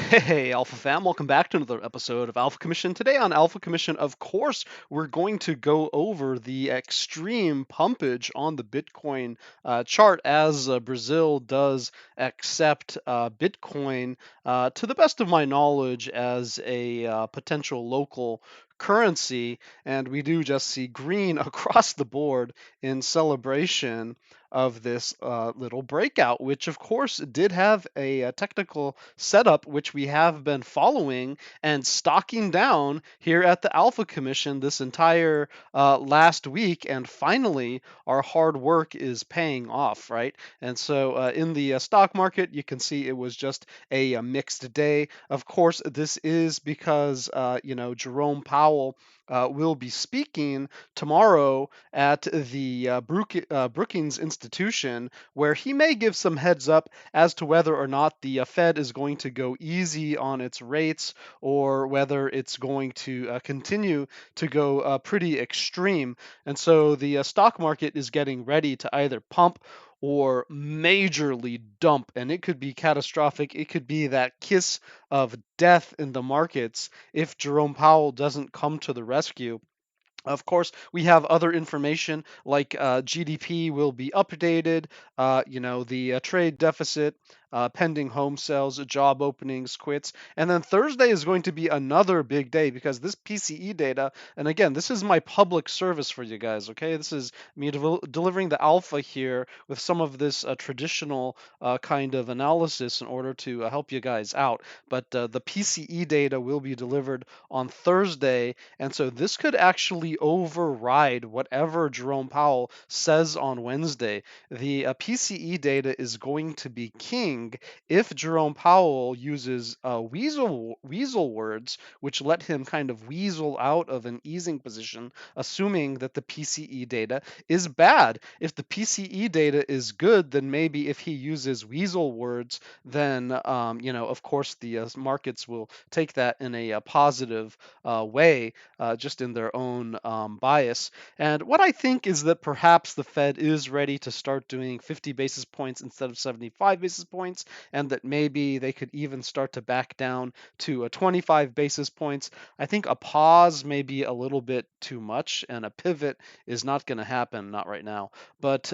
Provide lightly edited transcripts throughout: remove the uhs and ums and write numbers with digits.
Hey, Alpha fam, welcome back to another episode of Alpha Commission. Today on Alpha Commission, of course, we're going to go over the extreme pumpage on the Bitcoin chart as Brazil does accept Bitcoin, to the best of my knowledge, as a potential local currency. And we do just see green across the board in celebration of this little breakout, which of course did have a technical setup, which we have been following and stocking down here at the Alpha Commission this entire last week. And finally, our hard work is paying off, right? And so in the stock market, you can see it was just a mixed day. Of course, this is because, Jerome Powell will be speaking tomorrow at the Brookings Institution, where he may give some heads up as to whether or not the Fed is going to go easy on its rates or whether it's going to continue to go pretty extreme. And so the stock market is getting ready to either pump or majorly dump, and it could be catastrophic. It could be that kiss of death in the markets if Jerome Powell doesn't come to the rescue. Of course, we have other information like GDP will be updated, the trade deficit, pending home sales, job openings, quits. And then Thursday is going to be another big day because this PCE data, and again, this is my public service for you guys, okay? This is me delivering the alpha here with some of this traditional kind of analysis in order to help you guys out. But the PCE data will be delivered on Thursday, and so this could actually override whatever Jerome Powell says on Wednesday. The PCE data is going to be king if Jerome Powell uses weasel words, which let him kind of weasel out of an easing position, assuming that the PCE data is bad. If the PCE data is good, then maybe if he uses weasel words, then of course the markets will take that in a positive way, just in their own bias. And what I think is that perhaps the Fed is ready to start doing 50 basis points instead of 75 basis points, and that maybe they could even start to back down to a 25 basis points. I think a pause may be a little bit too much, and a pivot is not going to happen, not right now. But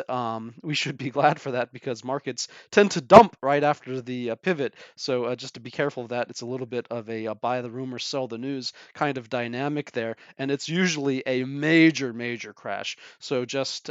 we should be glad for that because markets tend to dump right after the pivot. So just to be careful of that, it's a little bit of a buy the rumor, sell the news kind of dynamic there, and it's usually a major, major crash. So just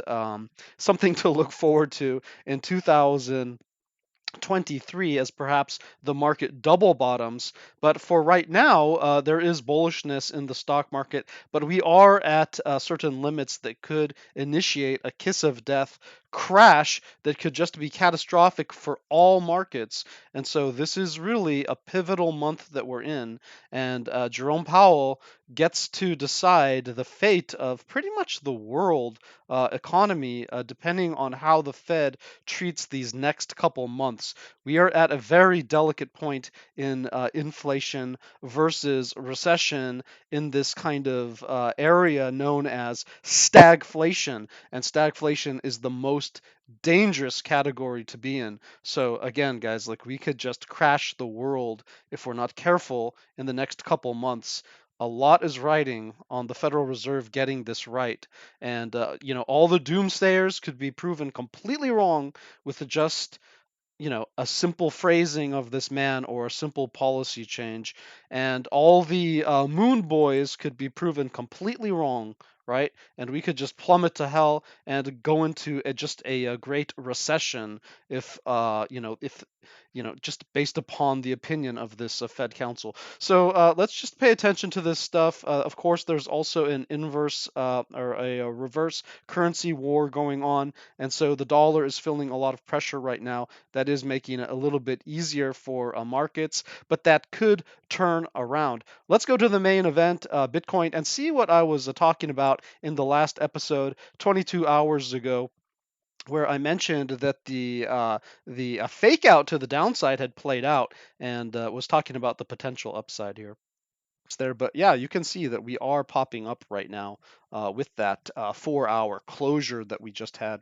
something to look forward to in 2023 as perhaps the market double bottoms. But for right now, there is bullishness in the stock market, but we are at certain limits that could initiate a kiss of death crash that could just be catastrophic for all markets. And so this is really a pivotal month that we're in, and Jerome Powell gets to decide the fate of pretty much the world economy, depending on how the Fed treats these next couple months. We are at a very delicate point in inflation versus recession in this kind of area known as stagflation. And stagflation is the most dangerous category to be in. So again, guys, like we could just crash the world if we're not careful in the next couple months. A lot is riding on the Federal Reserve getting this right. And, all the doomsayers could be proven completely wrong with just a simple phrasing of this man or a simple policy change, and all the moon boys could be proven completely wrong, right? And we could just plummet to hell and go into a great recession if, just based upon the opinion of this Fed Council. So let's just pay attention to this stuff. Of course, there's also an inverse or a reverse currency war going on, and so the dollar is feeling a lot of pressure right now. That is making it a little bit easier for markets, but that could turn around. Let's go to the main event, Bitcoin, and see what I was talking about in the last episode 22 hours ago, where I mentioned that the fake out to the downside had played out, and was talking about the potential upside here. It's there, but yeah, you can see that we are popping up right now with that 4-hour closure that we just had.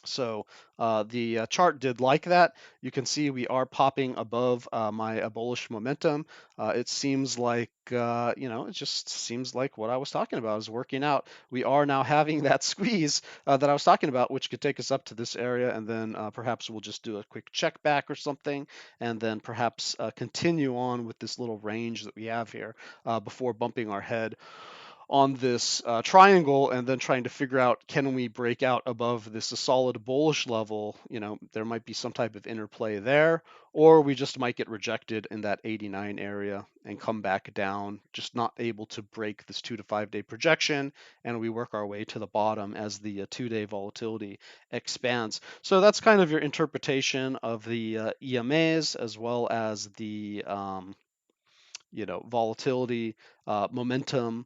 So the chart did like that. You can see we are popping above my bullish momentum. It seems like, it just seems like what I was talking about is working out. We are now having that squeeze that I was talking about, which could take us up to this area, and then perhaps we'll just do a quick check back or something, and then perhaps continue on with this little range that we have here before bumping our head on this triangle and then trying to figure out, can we break out above this solid bullish level. There might be some type of interplay there, or we just might get rejected in that 89 area and come back down, just not able to break this 2 to 5 day projection, and we work our way to the bottom as the 2 day volatility expands. So that's kind of your interpretation of the EMAs, as well as the volatility, momentum,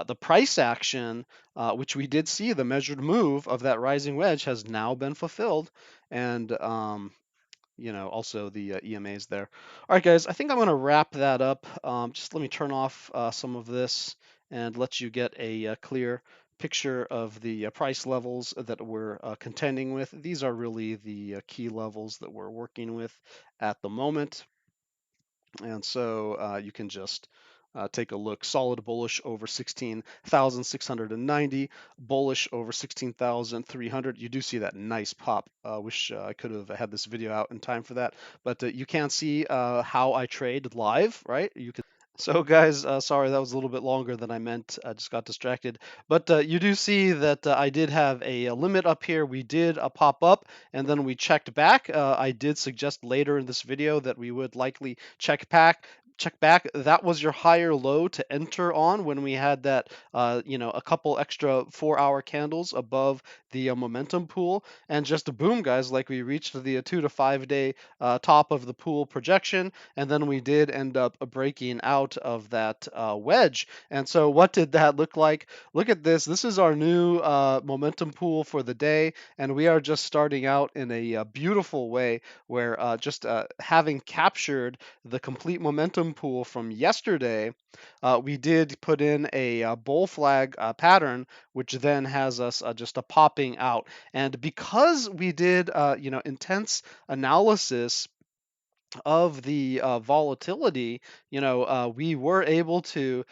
the price action, which we did see the measured move of that rising wedge has now been fulfilled, and also the EMAs there. All right, guys, I think I'm going to wrap that up. Just let me turn off some of this and let you get a clear picture of the price levels that we're contending with. These are really the key levels that we're working with at the moment. And so you can just take a look. Solid bullish over 16,690, bullish over 16,300. You do see that nice pop. Wish I could have had this video out in time for that, but you can see how I trade live, right? You can. So, guys, sorry that was a little bit longer than I meant. I just got distracted. But you do see that I did have a limit up here. We did pop up, and then we checked back. I did suggest later in this video that we would likely check back. Check back. That was your higher low to enter on when we had that, a couple extra 4-hour candles above the momentum pool, and just boom, guys, like we reached the 2 to 5 day top of the pool projection, and then we did end up breaking out of that wedge. And so what did that look like? Look at this. This is our new momentum pool for the day, and we are just starting out in a beautiful way where just having captured the complete momentum pool from yesterday, we did put in a bull flag pattern, which then has us just a popping out. And because we did, intense analysis of the volatility, we were able to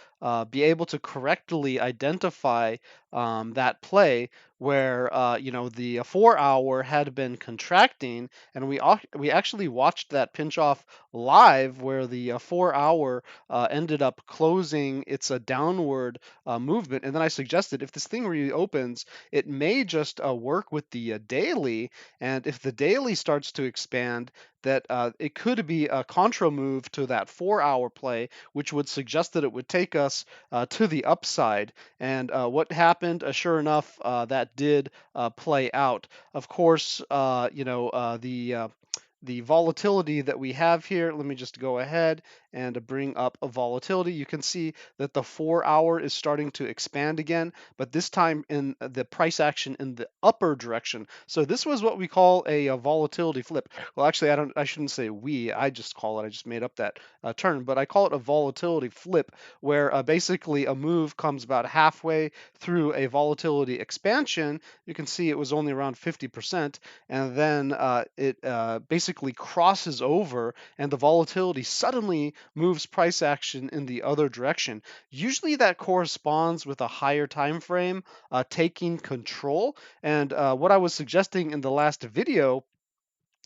be able to correctly identify that play where the 4-hour had been contracting, and we actually watched that pinch off live where the 4-hour ended up closing its a downward movement, and then I suggested if this thing reopens, it may just work with the daily, and if the daily starts to expand, that it could be a contra move to that 4-hour play, which would suggest that it would take us to the upside. And what happened? Sure enough, that did play out. Of course, the volatility that we have here, let me just go ahead and bring up a volatility. You can see that the 4-hour is starting to expand again, but this time in the price action in the upper direction. So this was what we call a volatility flip. Well, actually, I shouldn't say we, I just call it, I just made up that term, but I call it a volatility flip, where basically a move comes about halfway through a volatility expansion. You can see it was only around 50%, and then it basically crosses over, and the volatility suddenly moves price action in the other direction. Usually that corresponds with a higher time frame taking control. And what I was suggesting in the last video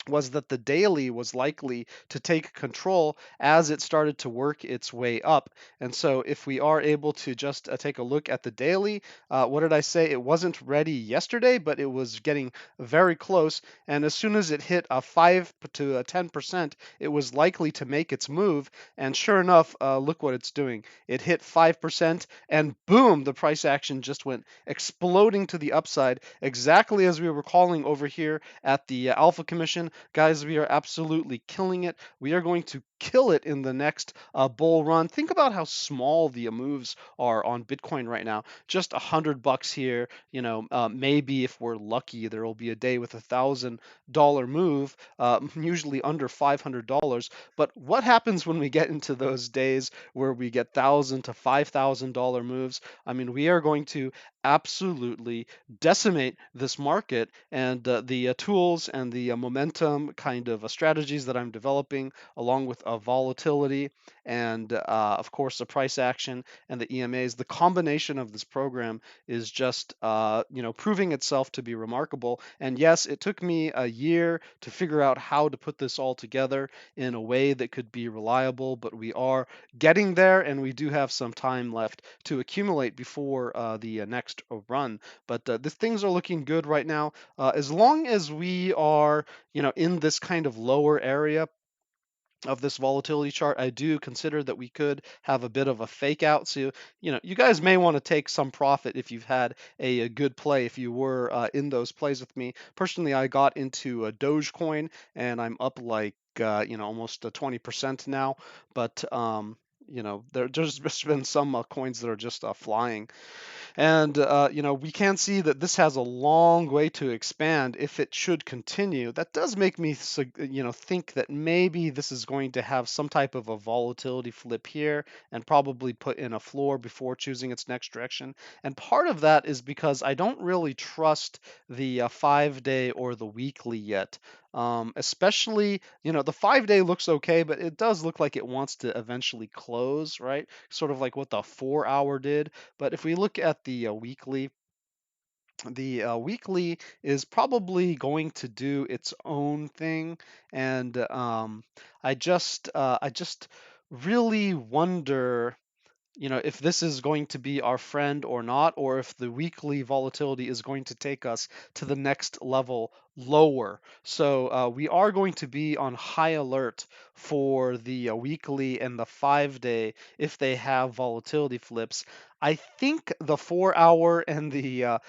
was that the daily was likely to take control as it started to work its way up. And so if we are able to just take a look at the daily, what did I say? It wasn't ready yesterday, but it was getting very close. And as soon as it hit a 5 to a 10%, it was likely to make its move. And sure enough, look what it's doing. It hit 5%, and boom, the price action just went exploding to the upside, exactly as we were calling over here at the Alpha Commission. Guys, we are absolutely killing it. We are going to kill it in the next bull run. Think about how small the moves are on Bitcoin right now. Just $100 here. Maybe if we're lucky, there will be a day with $1,000 move, usually under $500. But what happens when we get into those days where we get $1,000 to $5,000 moves? I mean, we are going to absolutely decimate this market. And the tools and the momentum kind of strategies that I'm developing, along with volatility and, of course, the price action and the EMAs, the combination of this program is just, proving itself to be remarkable. And yes, it took me a year to figure out how to put this all together in a way that could be reliable, but we are getting there, and we do have some time left to accumulate before the next run. But the things are looking good right now. As long as we are, in this kind of lower area of this volatility chart, I do consider that we could have a bit of a fake out. So, you guys may want to take some profit if you've had a good play, if you were in those plays with me. Personally, I got into a Dogecoin and I'm up like, almost 20% now. But, there's just been some coins that are just flying. And, we can see that this has a long way to expand if it should continue. That does make me, think that maybe this is going to have some type of a volatility flip here and probably put in a floor before choosing its next direction. And part of that is because I don't really trust the 5-day or the weekly yet. Especially, the 5-day looks okay, but it does look like it wants to eventually close, right? Sort of like what the 4-hour did. But if we look at the weekly is probably going to do its own thing, and I just really wonder, if this is going to be our friend or not, or if the weekly volatility is going to take us to the next level lower. So we are going to be on high alert for the weekly and the 5-day if they have volatility flips. I think the 4-hour and the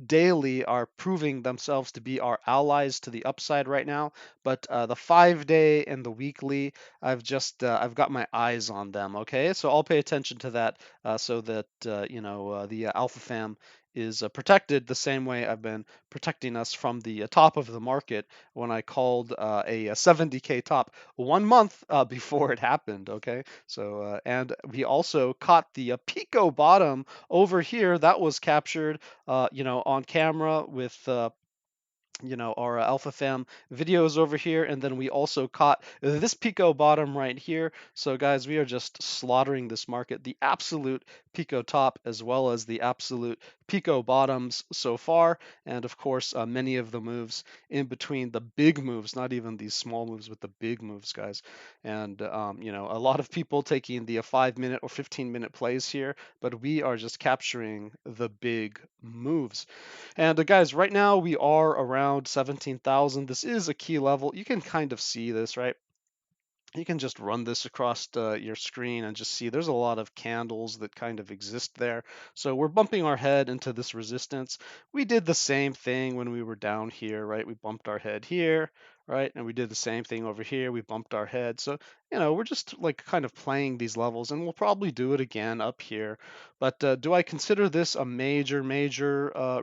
daily are proving themselves to be our allies to the upside right now, but the 5-day and the weekly, I've got my eyes on them. Okay, so I'll pay attention to that so that the alpha fam is protected the same way I've been protecting us from the top of the market when I called a 70K top 1 month before it happened. Okay, so and we also caught the Pico bottom over here that was captured, on camera with our Alpha Fam videos over here, and then we also caught this Pico bottom right here. So guys, we are just slaughtering this market, the absolute Pico top as well as the absolute Pico bottoms so far, and of course many of the moves in between, the big moves, not even these small moves, but the big moves, guys. And a lot of people taking the 5-minute or 15-minute plays here, but we are just capturing the big moves. And guys, right now we are around 17,000. This is a key level. You can kind of see this, right? You can just run this across your screen and just see there's a lot of candles that kind of exist there. So we're bumping our head into this resistance. We did the same thing when we were down here, right? We bumped our head here, right? And we did the same thing over here. We bumped our head. So, we're just like kind of playing these levels, and we'll probably do it again up here. But do I consider this a major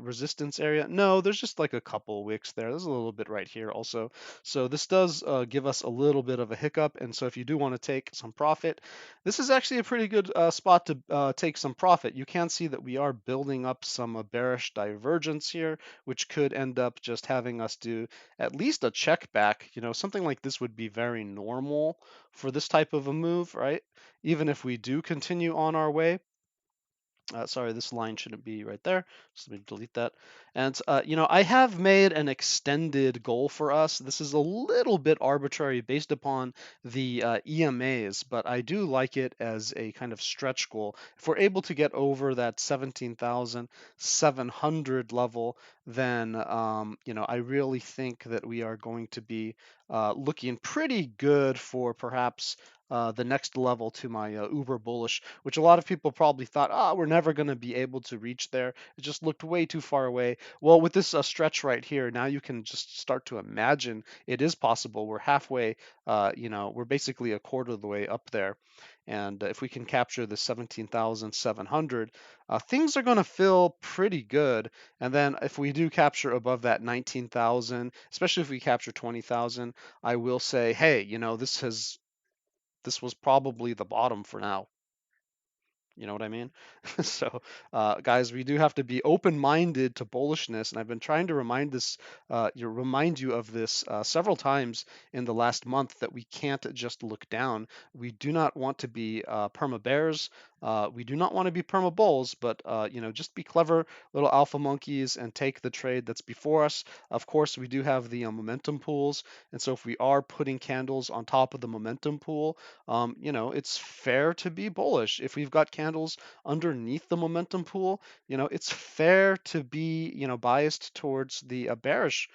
resistance area? No, there's just like a couple wicks there. There's a little bit right here also. So this does give us a little bit of a hiccup. And so if you do want to take some profit, this is actually a pretty good spot to take some profit. You can see that we are building up some bearish divergence here, which could end up just having us do at least a check back. Something like this would be very normal for this type of a move, right? Even if we do continue on our way. Sorry, this line shouldn't be right there. Just let me delete that. And, I have made an extended goal for us. This is a little bit arbitrary based upon the EMAs, but I do like it as a kind of stretch goal. If we're able to get over that 17,700 level, then, I really think that we are going to be looking pretty good for perhaps the next level to my uber bullish, which a lot of people probably thought, we're never going to be able to reach there. It just looked way too far away. Well, with this stretch right here, now you can just start to imagine it is possible. We're halfway, we're basically a quarter of the way up there. And if we can capture the 17,700, things are going to feel pretty good. And then if we do capture above that 19,000, especially if we capture 20,000, I will say, hey, this was probably the bottom for now. You know what I mean? So, guys, we do have to be open-minded to bullishness, and I've been trying to remind you of this several times in the last month that we can't just look down. We do not want to be perma bears. We do not want to be perma bulls, but just be clever little alpha monkeys and take the trade that's before us. Of course, we do have the momentum pools, and so if we are putting candles on top of the momentum pool, it's fair to be bullish. If we've got candles underneath the momentum pool, it's fair to be, biased towards the bearish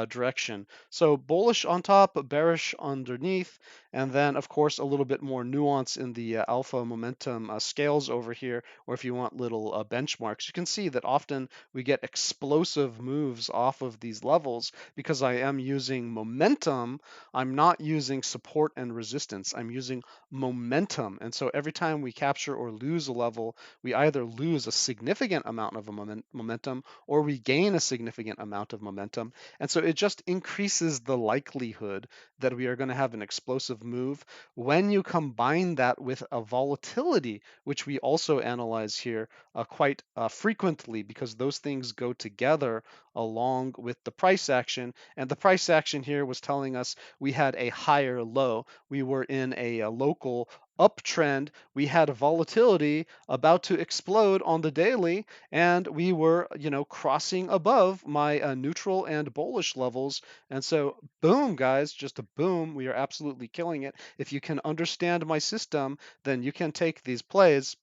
direction. So bullish on top, bearish underneath, and then of course a little bit more nuance in the alpha momentum scales over here, or if you want little benchmarks, you can see that often we get explosive moves off of these levels because I am using momentum. I'm not using support and resistance. I'm using momentum. And so every time we capture or lose a level, we either lose a significant amount of momentum or we gain a significant amount of momentum. And so it just increases the likelihood that we are going to have an explosive move when you combine that with a volatility, which we also analyze here quite frequently because those things go together along with the price action. And the price action here was telling us we had a higher low. We were in a local uptrend. We had a volatility about to explode on the daily, and we were, crossing above my neutral and bullish levels. And so, boom, guys, just a boom. We are absolutely killing it. If you can understand my system, then you can take these plays.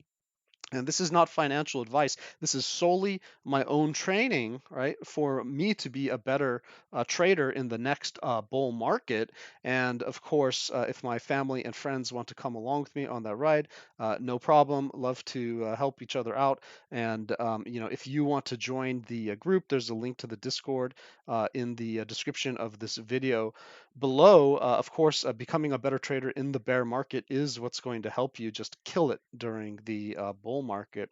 And this is not financial advice. This is solely my own training, right? For me to be a better trader in the next bull market. And of course, if my family and friends want to come along with me on that ride, no problem. Love to help each other out. And if you want to join the group, there's a link to the Discord in the description of this video below. Of course, becoming a better trader in the bear market is what's going to help you just kill it during the bull market.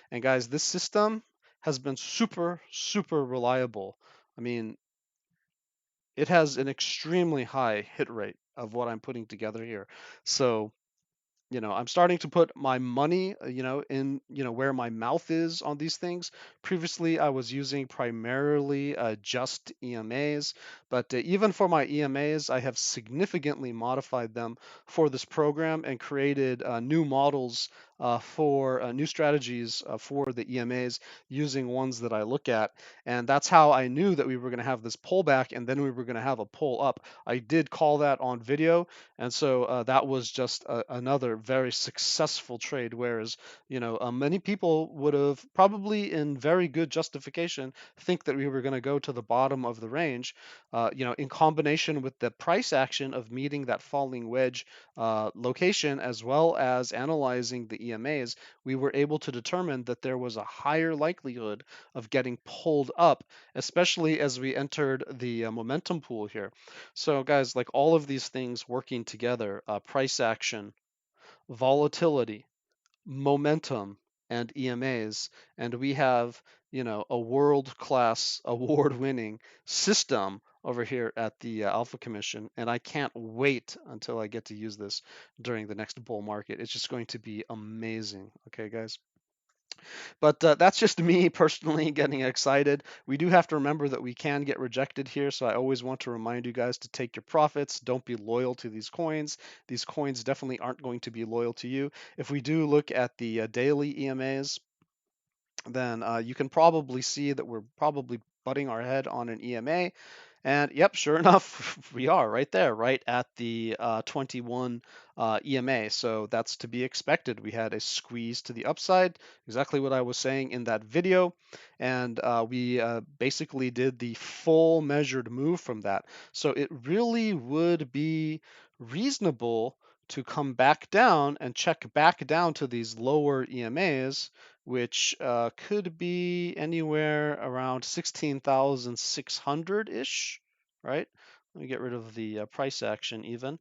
And guys, this system has been super, super reliable. I mean, it has an extremely high hit rate of what I'm putting together here. So I'm starting to put my money, in, where my mouth is on these things. Previously, I was using primarily just EMAs, but even for my EMAs, I have significantly modified them for this program and created new models for new strategies for the EMAs using ones that I look at. And that's how I knew that we were going to have this pullback and then we were going to have a pull up. I did call that on video, and so that was just another very successful trade. Whereas, many people would have probably, in very good justification, think that we were going to go to the bottom of the range. In combination with the price action of meeting that falling wedge location, as well as analyzing the EMAs, we were able to determine that there was a higher likelihood of getting pulled up, especially as we entered the momentum pool here. So, guys, like all of these things working together, price action, volatility, momentum, and EMAs, and we have, a world-class, award-winning system over here at the Alpha Commission, and I can't wait until I get to use this during the next bull market. It's just going to be amazing. Okay, guys? But that's just me personally getting excited. We do have to remember that we can get rejected here, so I always want to remind you guys to take your profits. Don't be loyal to these coins. These coins definitely aren't going to be loyal to you. If we do look at the daily EMAs, then you can probably see that we're probably butting our head on an EMA. And yep, sure enough, we are right there, right at the 21 EMA. So that's to be expected. We had a squeeze to the upside, exactly what I was saying in that video. And we basically did the full measured move from that. So it really would be reasonable to come back down and check back down to these lower EMAs, which could be anywhere around 16,600-ish, right? Let me get rid of the price action even.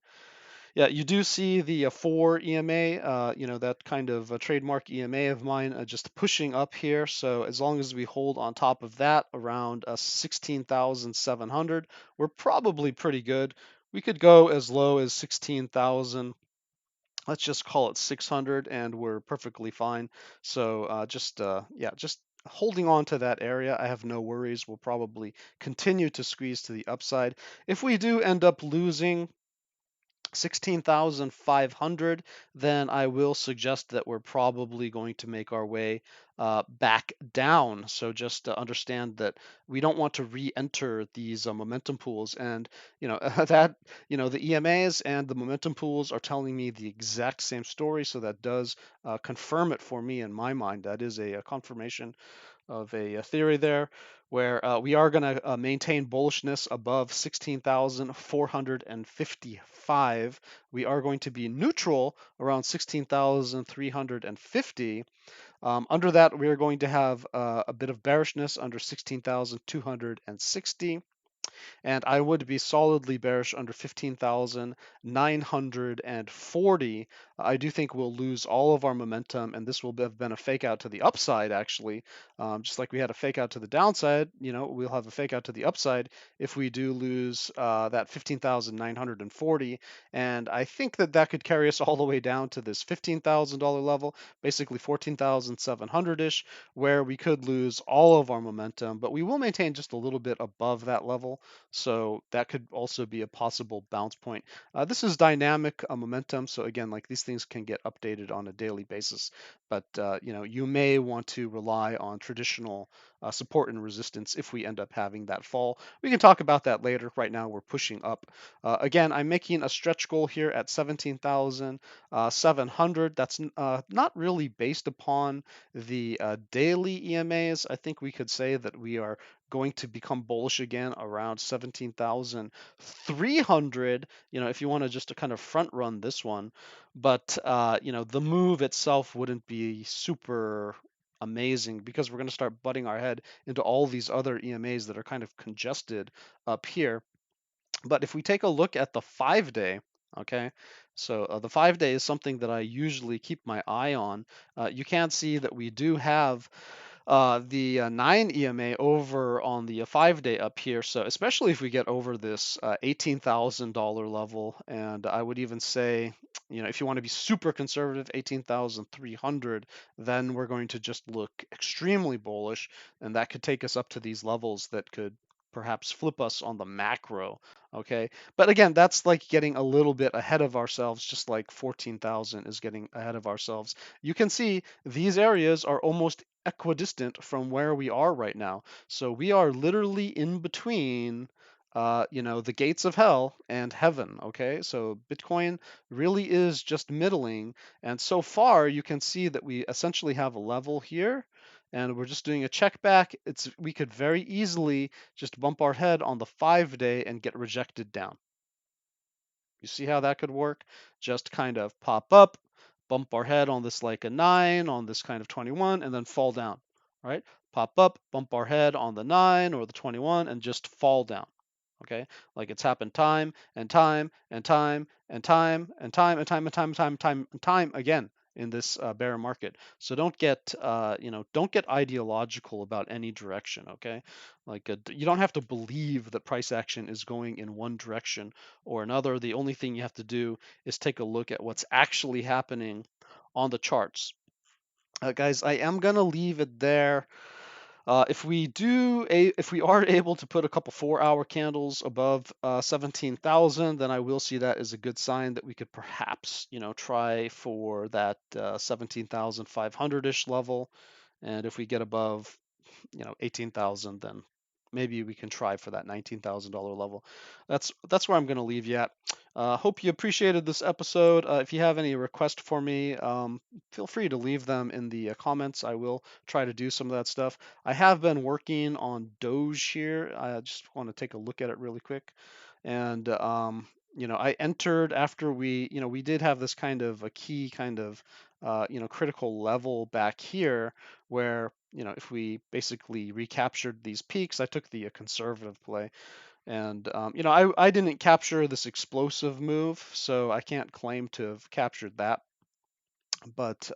Yeah, you do see the 4 EMA, that kind of trademark EMA of mine just pushing up here. So as long as we hold on top of that around 16,700, we're probably pretty good. We could go as low as 16,000. let's just call it 600, and we're perfectly fine. So yeah, just holding on to that area, I have no worries. We'll probably continue to squeeze to the upside. If we do end up losing 16,500, then I will suggest that we're probably going to make our way back down. So just understand that we don't want to re-enter these momentum pools, and that the EMAs and the momentum pools are telling me the exact same story. So that does confirm it for me in my mind. That is a confirmation of a theory there, where we are going to maintain bullishness above 16,455. We are going to be neutral around 16,350. Under that, we are going to have a bit of bearishness under 16,260, and I would be solidly bearish under 15,940. I do think we'll lose all of our momentum, and this will have been a fake out to the upside, actually. Just like we had a fake out to the downside, we'll have a fake out to the upside if we do lose that 15,940. And I think that that could carry us all the way down to this $15,000 level, basically 14,700-ish, where we could lose all of our momentum, but we will maintain just a little bit above that level. So that could also be a possible bounce point. This is dynamic momentum. So again, like these things can get updated on a daily basis, but you may want to rely on traditional support and resistance if we end up having that fall. We can talk about that later. Right now, we're pushing up. Again, I'm making a stretch goal here at 17,700. That's not really based upon the daily EMAs. I think we could say that we are going to become bullish again around 17,300, if you want to just to kind of front run this one. But, the move itself wouldn't be super amazing because we're going to start butting our head into all these other EMAs that are kind of congested up here. But if we take a look at the 5-day, okay, so the 5-day is something that I usually keep my eye on. You can see that we do have the 9 EMA over on the 5-day up here. So especially if we get over this $18,000 level, and I would even say, if you want to be super conservative, 18,300, then we're going to just look extremely bullish, and that could take us up to these levels that could perhaps flip us on the macro. Okay, but again, that's like getting a little bit ahead of ourselves, just like 14,000 is getting ahead of ourselves. You can see these areas are almost equidistant from where we are right now. So we are literally in between, the gates of hell and heaven. Okay, so Bitcoin really is just middling, and so far you can see that we essentially have a level here, and we're just doing a check back. We could very easily just bump our head on the 5-day and get rejected down. You see how that could work? Just kind of pop up, bump our head on this like a 9, on this kind of 21, and then fall down, right? Pop up, bump our head on the 9 or the 21, and just fall down. Okay, like it's happened time and time and time and time and time and time and time and time and time and time again in this bear market. So don't get ideological about any direction. Okay, like you don't have to believe that price action is going in one direction or another. The only thing you have to do is take a look at what's actually happening on the charts. Guys, I am gonna leave it there. If we are able to put a couple 4-hour candles above 17,000, then I will see that as a good sign that we could perhaps, try for that 17,500-ish level. And if we get above, 18,000, then maybe we can try for that $19,000 level. That's where I'm going to leave you at. Hope you appreciated this episode. If you have any requests for me, feel free to leave them in the comments. I will try to do some of that stuff. I have been working on DOGE here. I just want to take a look at it really quick. And I entered after we did have this kind of a key kind of critical level back here where if we basically recaptured these peaks. I took the conservative play, and I didn't capture this explosive move, so I can't claim to have captured that. But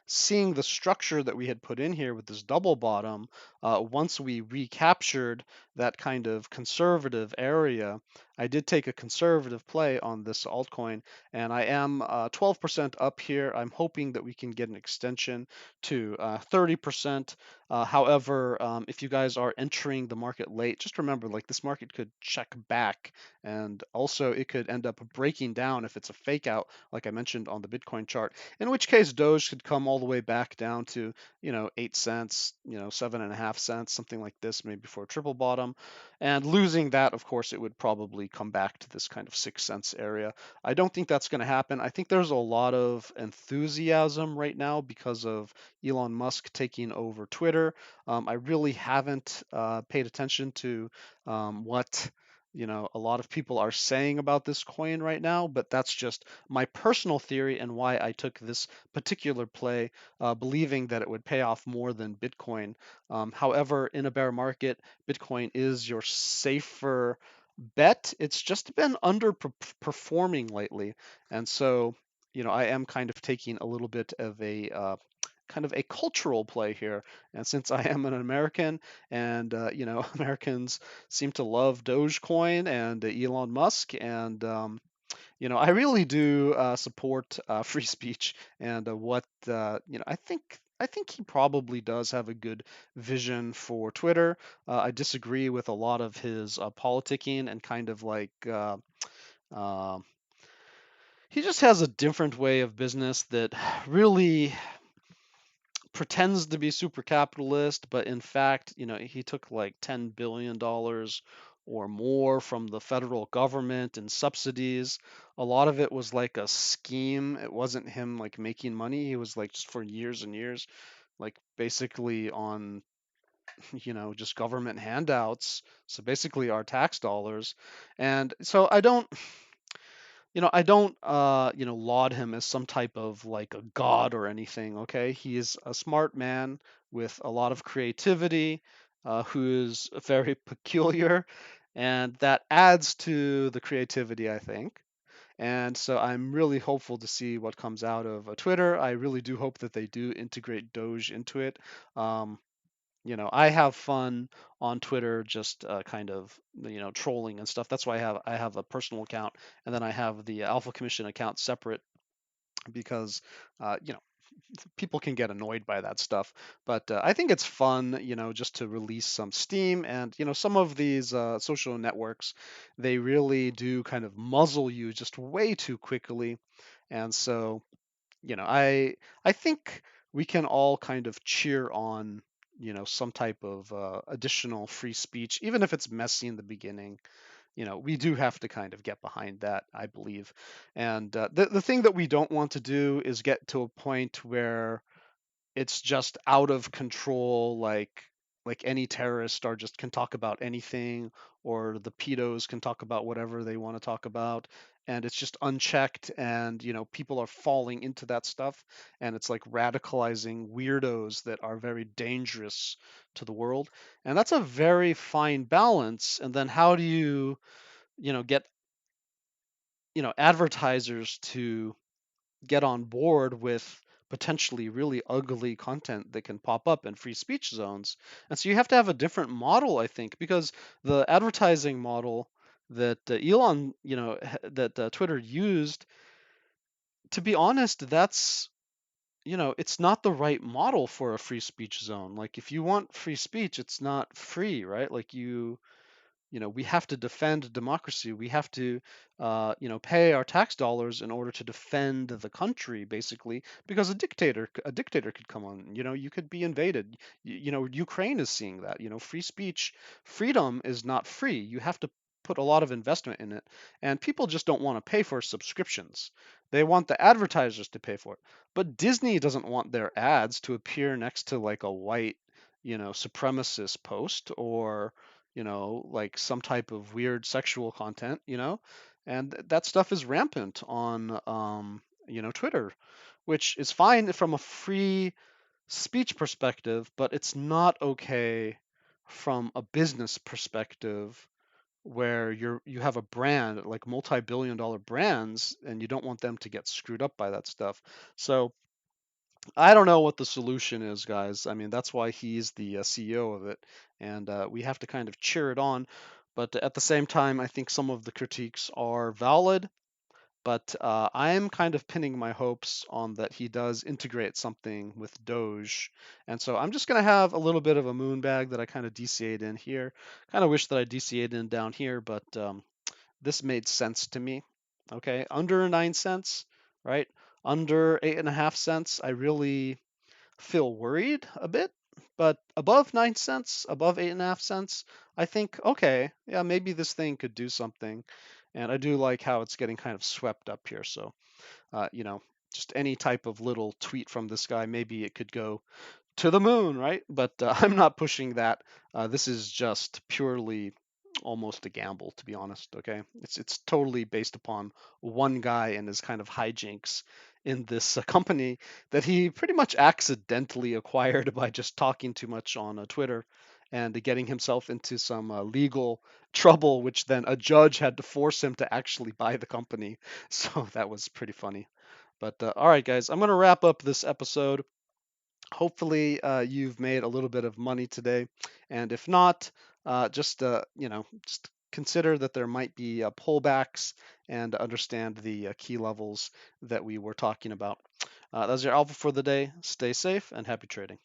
seeing the structure that we had put in here with this double bottom, once we recaptured that kind of conservative area, I did take a conservative play on this altcoin, and I am 12% up here. I'm hoping that we can get an extension to 30%. However, if you guys are entering the market late, just remember, like, this market could check back, and also it could end up breaking down if it's a fake out, like I mentioned on the Bitcoin chart, in which case Doge could come all the way back down to, 8 cents, 7.5 cents, something like this, maybe for a triple bottom. And losing that, of course, it would probably come back to this kind of 6 cents area. I don't think that's going to happen. I think there's a lot of enthusiasm right now because of Elon Musk taking over Twitter. I really haven't paid attention to what a lot of people are saying about this coin right now, but that's just my personal theory and why I took this particular play, believing that it would pay off more than Bitcoin. However, in a bear market, Bitcoin is your safer bet. It's just been underperforming lately, and so I am kind of taking a little bit of a kind of a cultural play here. And since I am an American, and Americans seem to love Dogecoin and Elon Musk, and I really do support free speech, and what I think he probably does have a good vision for Twitter. I disagree with a lot of his politicking and kind of like uh, he just has a different way of business that really pretends to be super capitalist, but in fact, he took like $10 billion or more from the federal government in subsidies. A lot of it was like a scheme. It wasn't him like making money. He was like just for years and years, like basically on, just government handouts. So basically our tax dollars. And so I don't laud him as some type of like a god or anything. Okay, he is a smart man with a lot of creativity, who is very peculiar, and that adds to the creativity, I think. And so I'm really hopeful to see what comes out of Twitter. I really do hope that they do integrate Doge into it. Um, I have fun on Twitter, just kind of trolling and stuff. That's why I have a personal account, and then I have the Alpha Commission account separate because uh, you know people can get annoyed by that stuff. But I think it's fun, just to release some steam. And some of these social networks, they really do kind of muzzle you just way too quickly. And so I think we can all kind of cheer on, some type of additional free speech, even if it's messy in the beginning. We do have to kind of get behind that, I believe. And the thing that we don't want to do is get to a point where it's just out of control, like any terrorist or just can talk about anything, or the pedos can talk about whatever they want to talk about, and it's just unchecked, and people are falling into that stuff, and it's like radicalizing weirdos that are very dangerous to the world. And that's a very fine balance. And then how do get advertisers to get on board with potentially really ugly content that can pop up in free speech zones? And so you have to have a different model, I think, because the advertising model that Elon, that Twitter used, to be honest, that's, it's not the right model for a free speech zone. Like, if you want free speech, it's not free, right? Like, we have to defend democracy. We have to, pay our tax dollars in order to defend the country, basically, because a dictator could come on. You could be invaded. Ukraine is seeing that. Free speech, freedom is not free. You have to put a lot of investment in it, and people just don't want to pay for subscriptions. They want the advertisers to pay for it. But Disney doesn't want their ads to appear next to like a white, supremacist post, or like some type of weird sexual content, and that stuff is rampant on, Twitter, which is fine from a free speech perspective, but it's not okay from a business perspective, where you have a brand, like multi-billion dollar brands, and you don't want them to get screwed up by that stuff. So I don't know what the solution is, guys. I mean, that's why he's the CEO of it, and we have to kind of cheer it on. But at the same time, I think some of the critiques are valid. But I'm kind of pinning my hopes on that he does integrate something with Doge. And so I'm just going to have a little bit of a moon bag that I kind of DCA'd in here. Kind of wish that I DCA'd in down here, but this made sense to me. Okay, under 9 cents, right? Under 8.5 cents, I really feel worried a bit. But above 9 cents, above 8.5 cents, I think, okay, yeah, maybe this thing could do something. And I do like how it's getting kind of swept up here. So, you know, just any type of little tweet from this guy, maybe it could go to the moon, right? But I'm not pushing that. This is just purely almost a gamble, to be honest. Okay, it's totally based upon one guy and his kind of hijinks in this company that he pretty much accidentally acquired by just talking too much on Twitter and getting himself into some legal trouble, which then a judge had to force him to actually buy the company. So that was pretty funny. But all right, guys, I'm going to wrap up this episode. Hopefully, you've made a little bit of money today, and if not, just just consider that there might be pullbacks and understand the key levels that we were talking about. That's your alpha for the day. Stay safe and happy trading.